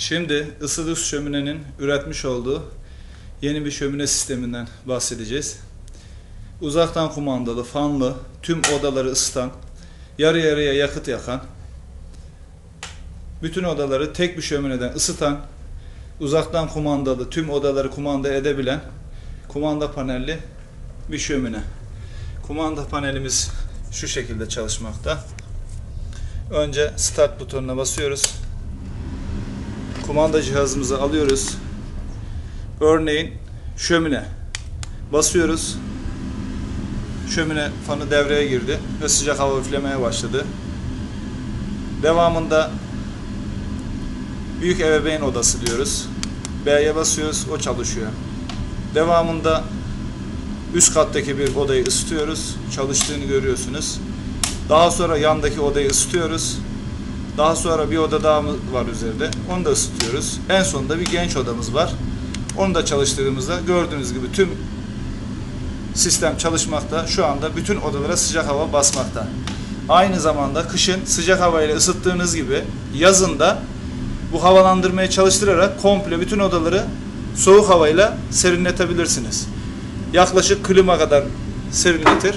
Şimdi ısı şöminenin üretmiş olduğu yeni bir şömine sisteminden bahsedeceğiz. Uzaktan kumandalı, fanlı, tüm odaları ısıtan, yarı yarıya yakıt yakan, bütün odaları tek bir şömineden ısıtan, uzaktan kumandalı, tüm odaları kumanda edebilen kumanda panelli bir şömine. Kumanda panelimiz şu şekilde çalışmakta. Önce start butonuna basıyoruz. Kumanda cihazımızı alıyoruz. Örneğin şömine. Basıyoruz. Şömine fanı devreye girdi ve sıcak hava üflemeye başladı. Devamında büyük ebeveyn odası diyoruz. B'ye basıyoruz, o çalışıyor. Devamında üst kattaki bir odayı ısıtıyoruz. Çalıştığını görüyorsunuz. Daha sonra yandaki odayı ısıtıyoruz. Daha sonra bir oda daha var üzerinde. Onu da ısıtıyoruz. En sonunda bir genç odamız var. Onu da çalıştırdığımızda gördüğünüz gibi tüm sistem çalışmakta. Şu anda bütün odalara sıcak hava basmakta. Aynı zamanda kışın sıcak havayla ısıttığınız gibi yazın da bu havalandırmayı çalıştırarak komple bütün odaları soğuk havayla serinletebilirsiniz. Yaklaşık klima kadar serinletir.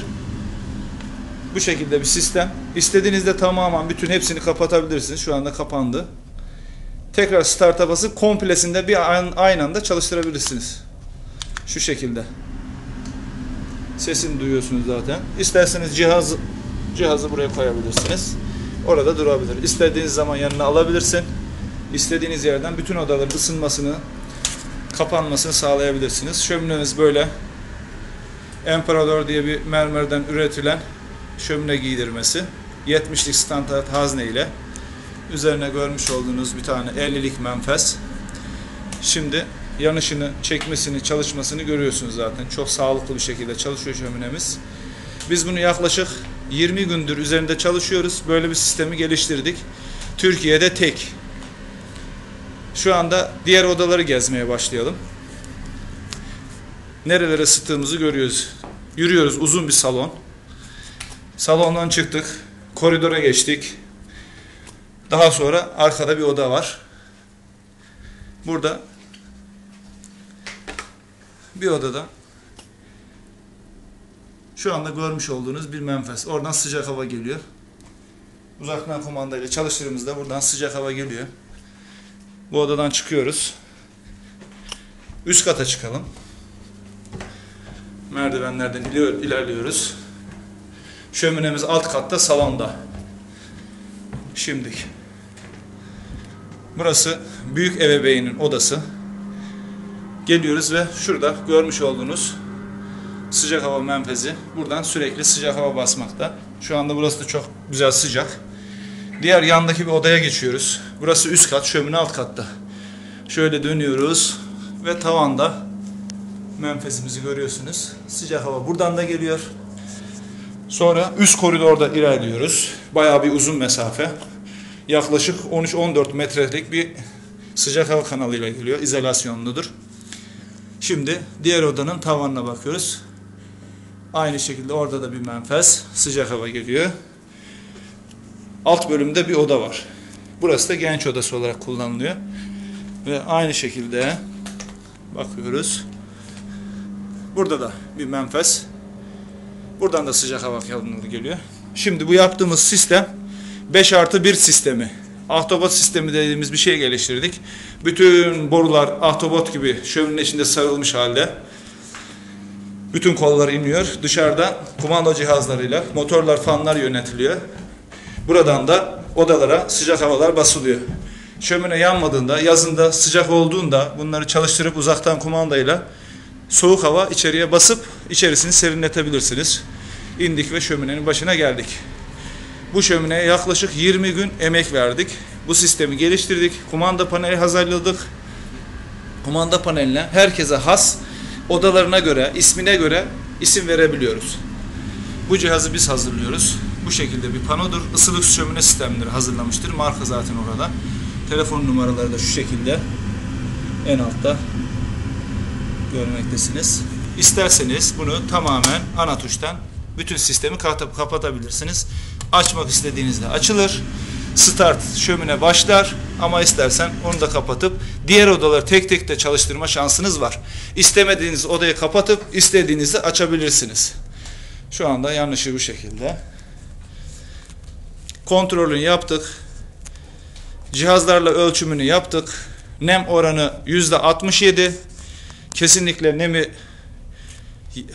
Bu şekilde bir sistem. İstediğinizde tamamen bütün hepsini kapatabilirsiniz. Şu anda kapandı. Tekrar start'a basıp komplesinde aynı anda çalıştırabilirsiniz. Şu şekilde. Sesini duyuyorsunuz zaten. İsterseniz cihazı buraya koyabilirsiniz. Orada durabilir. İstediğiniz zaman yanına alabilirsin. İstediğiniz yerden bütün odaların ısınmasını, kapanmasını sağlayabilirsiniz. Şöminemiz böyle. Emperador diye bir mermerden üretilen şömine giydirmesi. 70'lik standart hazne ile. Üzerine görmüş olduğunuz bir tane 50'lik menfez. Şimdi yanışını, çekmesini, çalışmasını görüyorsunuz zaten. Çok sağlıklı bir şekilde çalışıyor şöminemiz. Biz bunu yaklaşık 20 gündür üzerinde çalışıyoruz. Böyle bir sistemi geliştirdik. Türkiye'de tek. Şu anda diğer odaları gezmeye başlayalım. Nerelere ısıttığımızı görüyoruz. Yürüyoruz, uzun bir salon. Salondan çıktık. Koridora geçtik. Daha sonra arkada bir oda var. Burada bir odada şu anda görmüş olduğunuz bir menfez. Oradan sıcak hava geliyor. Uzaktan kumandayla çalıştığımızda buradan sıcak hava geliyor. Bu odadan çıkıyoruz. Üst kata çıkalım. Merdivenlerden ilerliyoruz. Şöminemiz alt katta, salonda. Şimdi burası büyük ebeveynin odası. Geliyoruz ve şurada görmüş olduğunuz sıcak hava menfezi. Buradan sürekli sıcak hava basmakta. Şu anda burası da çok güzel sıcak. Diğer yandaki bir odaya geçiyoruz. Burası üst kat, şömine alt katta. Şöyle dönüyoruz ve tavanda menfezimizi görüyorsunuz. Sıcak hava buradan da geliyor. Sonra üst koridorda ilerliyoruz. Bayağı bir uzun mesafe. Yaklaşık 13-14 metrelik bir sıcak hava kanalıyla geliyor. İzolasyonludur. Şimdi diğer odanın tavanına bakıyoruz. Aynı şekilde orada da bir menfez. Sıcak hava geliyor. Alt bölümde bir oda var. Burası da genç odası olarak kullanılıyor. Ve aynı şekilde bakıyoruz. Burada da bir menfez. Buradan da sıcak hava kanalları geliyor. Şimdi bu yaptığımız sistem 5+1 sistemi. Ahtapot sistemi dediğimiz bir şey geliştirdik. Bütün borular ahtapot gibi şöminenin içinde sarılmış halde. Bütün kollar iniyor. Dışarıda kumanda cihazlarıyla motorlar, fanlar yönetiliyor. Buradan da odalara sıcak havalar basılıyor. Şömine yanmadığında, yazında sıcak olduğunda bunları çalıştırıp uzaktan kumandayla soğuk hava içeriye basıp içerisini serinletebilirsiniz. İndik ve şöminenin başına geldik. Bu şömineye yaklaşık 20 gün emek verdik. Bu sistemi geliştirdik. Kumanda paneli hazırladık. Kumanda paneline herkese has, odalarına göre, ismine göre isim verebiliyoruz. Bu cihazı biz hazırlıyoruz. Bu şekilde bir panodur. Isılık şömine sistemleri hazırlamıştır. Marka zaten orada. Telefon numaraları da şu şekilde en altta görmektesiniz. İsterseniz bunu tamamen ana tuştan bütün sistemi kapatabilirsiniz. Açmak istediğinizde açılır. start şömine başlar ama istersen onu da kapatıp diğer odaları tek tek de çalıştırma şansınız var. İstemediğiniz odayı kapatıp istediğinizi açabilirsiniz. Şu anda yanlışı bu şekilde. Kontrolünü yaptık. Cihazlarla ölçümünü yaptık. Nem oranı %67. Kesinlikle nemi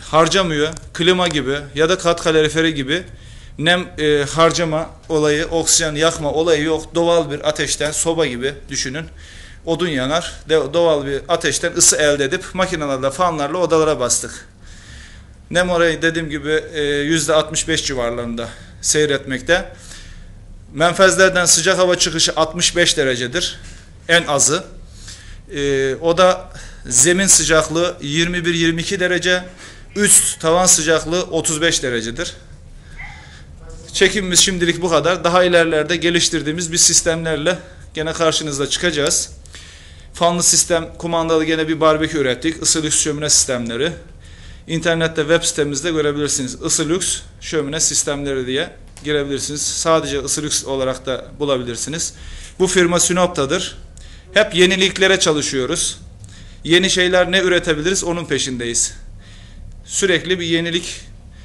harcamıyor. Klima gibi ya da kat kaloriferi gibi nem harcama olayı, oksijen yakma olayı yok. Doğal bir ateşten, soba gibi düşünün. Odun yanar. Doğal bir ateşten ısı elde edip makinelerle, fanlarla odalara bastık. Nem oranı dediğim gibi %65 civarlarında seyretmekte. Menfezlerden sıcak hava çıkışı 65 derecedir. En azı. Oda zemin sıcaklığı 21-22 derece. Üst tavan sıcaklığı 35 derecedir. Çekimimiz şimdilik bu kadar. Daha ilerlerde geliştirdiğimiz bir sistemlerle gene karşınızda çıkacağız. Fanlı sistem, kumandalı gene bir barbekü ürettik. Isilux şömine sistemleri. İnternette web sitemizde görebilirsiniz. Isilux şömine sistemleri diye girebilirsiniz. Sadece Isilux olarak da bulabilirsiniz. Bu firma Sinop'tadır. Hep yeniliklere çalışıyoruz. Yeni şeyler ne üretebiliriz onun peşindeyiz. Sürekli bir yenilik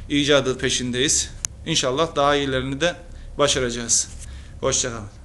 icadı peşindeyiz. İnşallah daha iyilerini de başaracağız. Hoşça kalın.